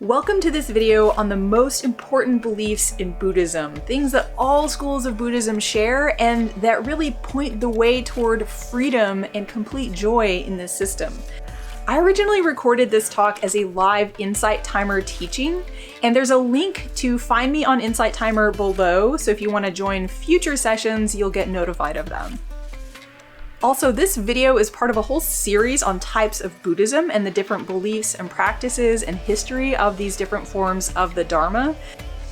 Welcome to this video on the most important beliefs in Buddhism, things that all schools of Buddhism share and that really point the way toward freedom and complete joy in this system. I originally recorded this talk as a live Insight Timer teaching, and there's a link to find me on Insight Timer below, so if you want to join future sessions, you'll get notified of them. Also, this video is part of a whole series on types of Buddhism and the different beliefs and practices and history of these different forms of the Dharma.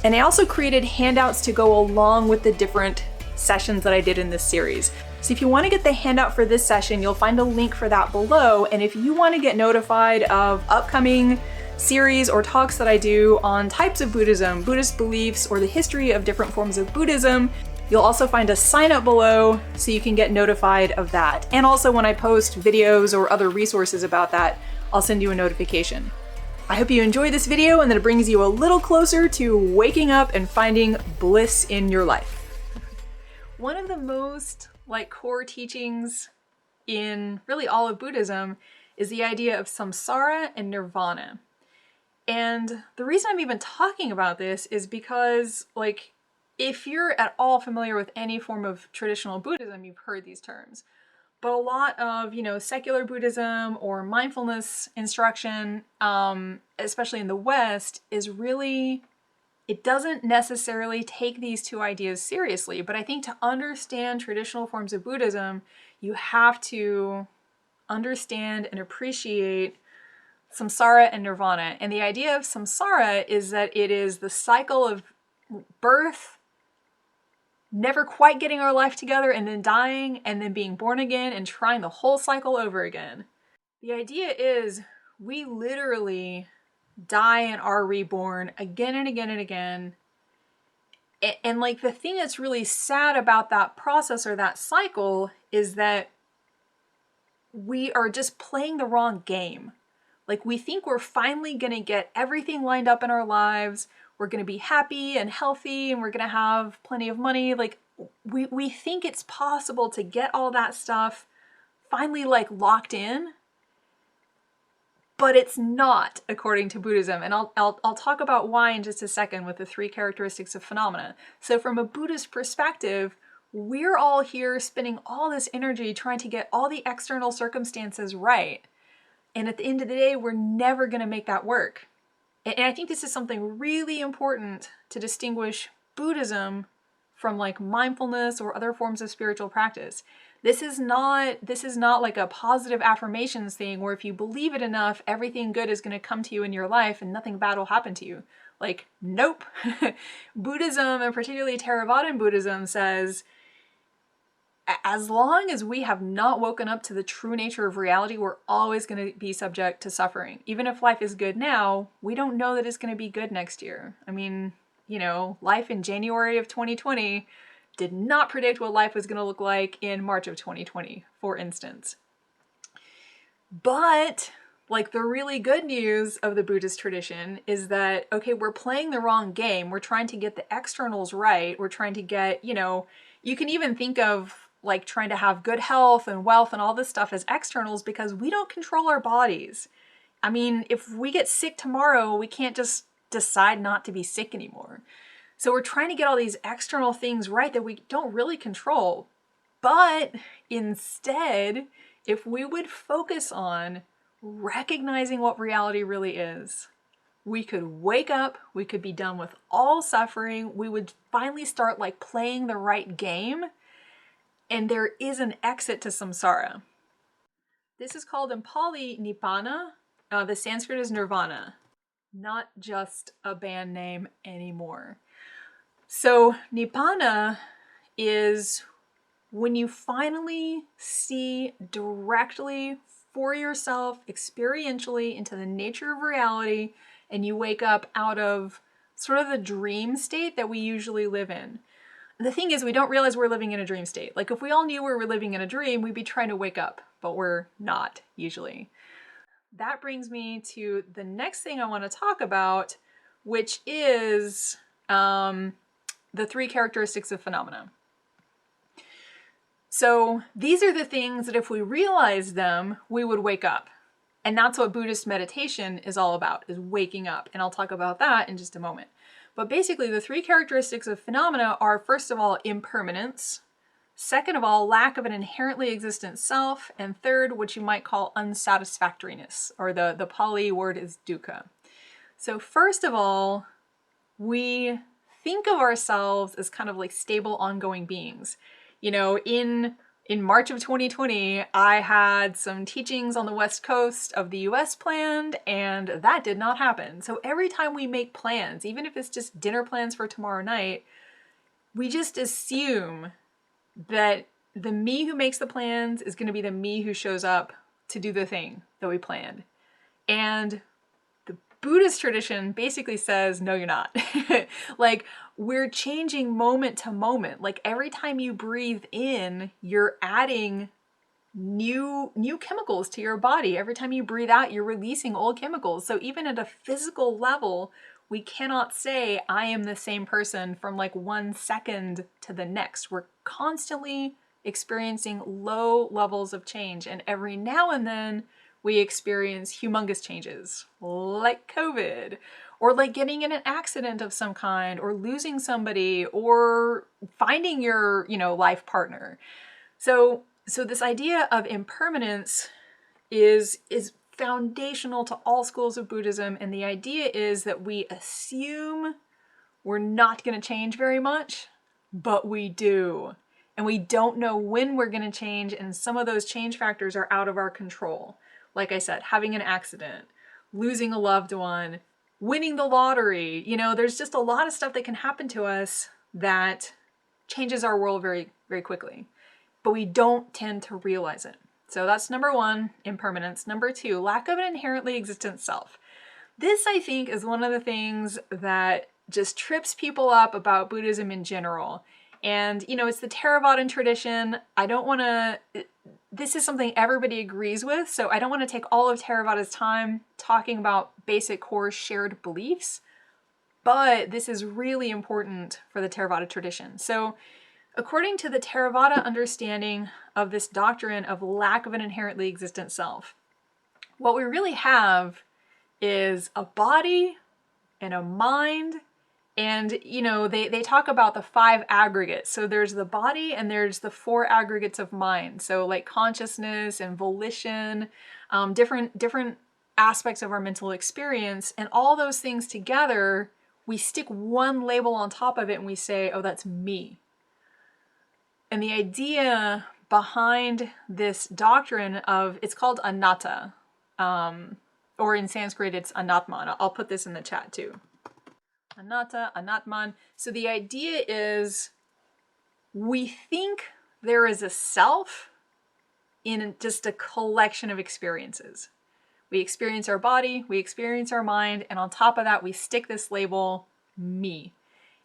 And I also created handouts to go along with the different sessions that I did in this series. So if you want to get the handout for this session, you'll find a link for that below. And if you want to get notified of upcoming series or talks that I do on types of Buddhism, Buddhist beliefs, or the history of different forms of Buddhism, you'll also find a sign up below so you can get notified of that. And also when I post videos or other resources about that, I'll send you a notification. I hope you enjoy this video and that it brings you a little closer to waking up and finding bliss in your life. One of the most core teachings in really all of Buddhism is the idea of samsara and nirvana. And the reason I'm even talking about this is because if you're at all familiar with any form of traditional Buddhism, you've heard these terms. But a lot of, secular Buddhism or mindfulness instruction, especially in the West, is really, it doesn't necessarily take these two ideas seriously. But I think to understand traditional forms of Buddhism, you have to understand and appreciate samsara and nirvana. And the idea of samsara is that it is the cycle of birth, never quite getting our life together, and then dying, and then being born again and trying the whole cycle over again. The idea is we literally die and are reborn again and again and again. And the thing that's really sad about that process or that cycle is that we are just playing the wrong game. We think we're finally gonna get everything lined up in our lives. We're going to be happy and healthy and we're going to have plenty of money. We think it's possible to get all that stuff finally locked in, but it's not according to Buddhism. And I'll talk about why in just a second with the three characteristics of phenomena. So from a Buddhist perspective, we're all here spending all this energy trying to get all the external circumstances right. And at the end of the day, we're never going to make that work. And I think this is something really important to distinguish Buddhism from mindfulness or other forms of spiritual practice. This is not a positive affirmations thing where if you believe it enough, everything good is going to come to you in your life and nothing bad will happen to you. Nope. Buddhism, and particularly Theravadan Buddhism, says as long as we have not woken up to the true nature of reality, we're always going to be subject to suffering. Even if life is good now, we don't know that it's going to be good next year. I mean, life in January of 2020 did not predict what life was going to look like in March of 2020, for instance. But the really good news of the Buddhist tradition is that, okay, we're playing the wrong game. We're trying to get the externals right. We're trying to get, you can even think of trying to have good health and wealth and all this stuff as externals because we don't control our bodies. I mean, if we get sick tomorrow, we can't just decide not to be sick anymore. So we're trying to get all these external things right that we don't really control. But instead, if we would focus on recognizing what reality really is, we could wake up, we could be done with all suffering, we would finally start playing the right game. And there is an exit to samsara. This is called in Pali nibbana. The Sanskrit is Nirvana, not just a band name anymore. So nibbana is when you finally see directly for yourself, experientially, into the nature of reality, and you wake up out of sort of the dream state that we usually live in. The thing is, we don't realize we're living in a dream state. If we all knew we were living in a dream, we'd be trying to wake up, but we're not usually. That brings me to the next thing I want to talk about, which is the three characteristics of phenomena. So these are the things that if we realized them, we would wake up. And that's what Buddhist meditation is all about, is waking up. And I'll talk about that in just a moment. But basically, the three characteristics of phenomena are, first of all, impermanence. Second of all, lack of an inherently existent self. And third, what you might call unsatisfactoriness, or the Pali word is dukkha. So first of all, we think of ourselves as kind of like stable, ongoing beings. You know, in March of 2020, I had some teachings on the West Coast of the US planned, and that did not happen. So every time we make plans, even if it's just dinner plans for tomorrow night, we just assume that the me who makes the plans is going to be the me who shows up to do the thing that we planned. And the Buddhist tradition basically says, no, you're not. Like, we're changing moment to moment. Like, every time you breathe in, you're adding new chemicals to your body. Every time you breathe out, you're releasing old chemicals. So even at a physical level, we cannot say I am the same person from like 1 second to the next. We're constantly experiencing low levels of change, and every now and then we experience humongous changes, like COVID, or like getting in an accident of some kind, or losing somebody, or finding your, life partner. So this idea of impermanence is foundational to all schools of Buddhism, and the idea is that we assume we're not going to change very much, but we do. And we don't know when we're going to change, and some of those change factors are out of our control. Like I said, having an accident, losing a loved one, winning the lottery. There's just a lot of stuff that can happen to us that changes our world very, very quickly. But we don't tend to realize it. So that's number one, impermanence. Number two, lack of an inherently existent self. This, I think, is one of the things that just trips people up about Buddhism in general. And, it's the Theravadan tradition. This is something everybody agrees with, so I don't want to take all of Theravada's time talking about basic core shared beliefs, but this is really important for the Theravada tradition. So, according to the Theravada understanding of this doctrine of lack of an inherently existent self, what we really have is a body and a mind, and they talk about the 5 aggregates. So there's the body and there's the 4 aggregates of mind. So like consciousness and volition, different aspects of our mental experience, and all those things together, we stick one label on top of it and we say, oh, that's me. And the idea behind this doctrine it's called anatta, or in Sanskrit, it's anatman. I'll put this in the chat too. Anatta, anatman. So the idea is we think there is a self in just a collection of experiences. We experience our body, we experience our mind, and on top of that, we stick this label, me.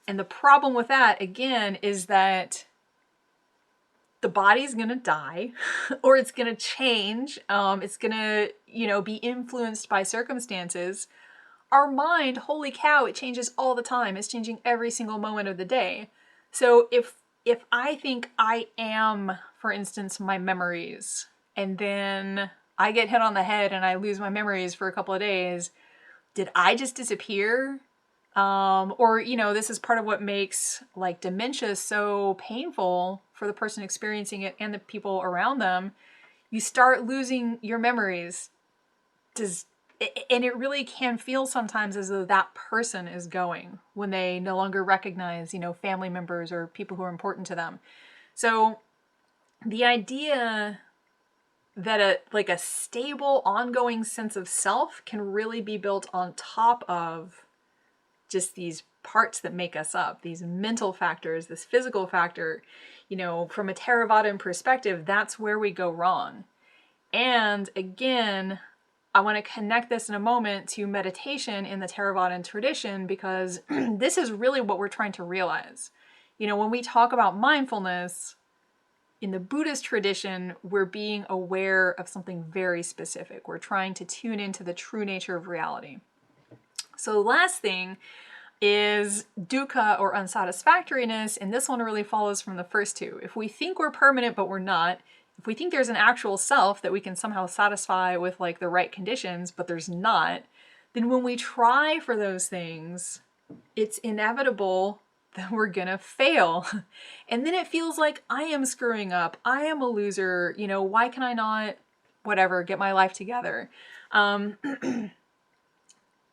And the problem with that, again, is that the body's gonna die, or it's gonna change. It's gonna, be influenced by circumstances. Our mind, holy cow, it changes all the time. It's changing every single moment of the day. So if I think I am, for instance, my memories, and then I get hit on the head and I lose my memories for a couple of days, did I just disappear? Or, this is part of what makes like dementia so painful for the person experiencing it and the people around them. You start losing your memories. And it really can feel sometimes as though that person is going when they no longer recognize, family members or people who are important to them. So the idea that a stable, ongoing sense of self can really be built on top of just these parts that make us up, these mental factors, this physical factor, from a Theravadan perspective, that's where we go wrong. And again, I want to connect this in a moment to meditation in the Theravadan tradition, because this is really what we're trying to realize. When we talk about mindfulness, in the Buddhist tradition, we're being aware of something very specific. We're trying to tune into the true nature of reality. So the last thing is dukkha, or unsatisfactoriness, and this one really follows from the first two. If we think we're permanent but we're not, if we think there's an actual self that we can somehow satisfy with like the right conditions, but there's not, then when we try for those things, it's inevitable that we're gonna fail. And then it feels like I am screwing up. I am a loser. You know, why can I not, whatever, get my life together?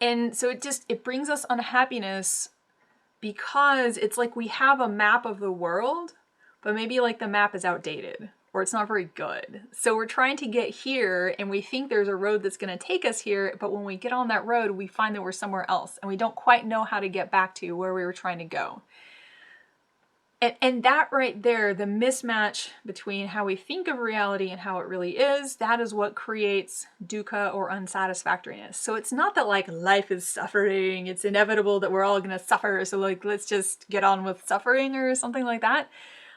And so it brings us unhappiness because it's like we have a map of the world, but maybe like the map is outdated or it's not very good. So we're trying to get here and we think there's a road that's going to take us here, but when we get on that road, we find that we're somewhere else and we don't quite know how to get back to where we were trying to go. And that right there, the mismatch between how we think of reality and how it really is, that is what creates dukkha or unsatisfactoriness. So it's not that like life is suffering, it's inevitable that we're all going to suffer, so like let's just get on with suffering or something like that.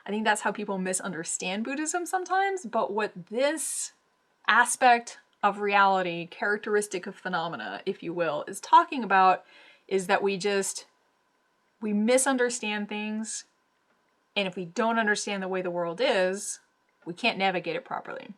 I think that's how people misunderstand Buddhism sometimes, but what this aspect of reality, characteristic of phenomena, if you will, is talking about is that we misunderstand things. And if we don't understand the way the world is, we can't navigate it properly.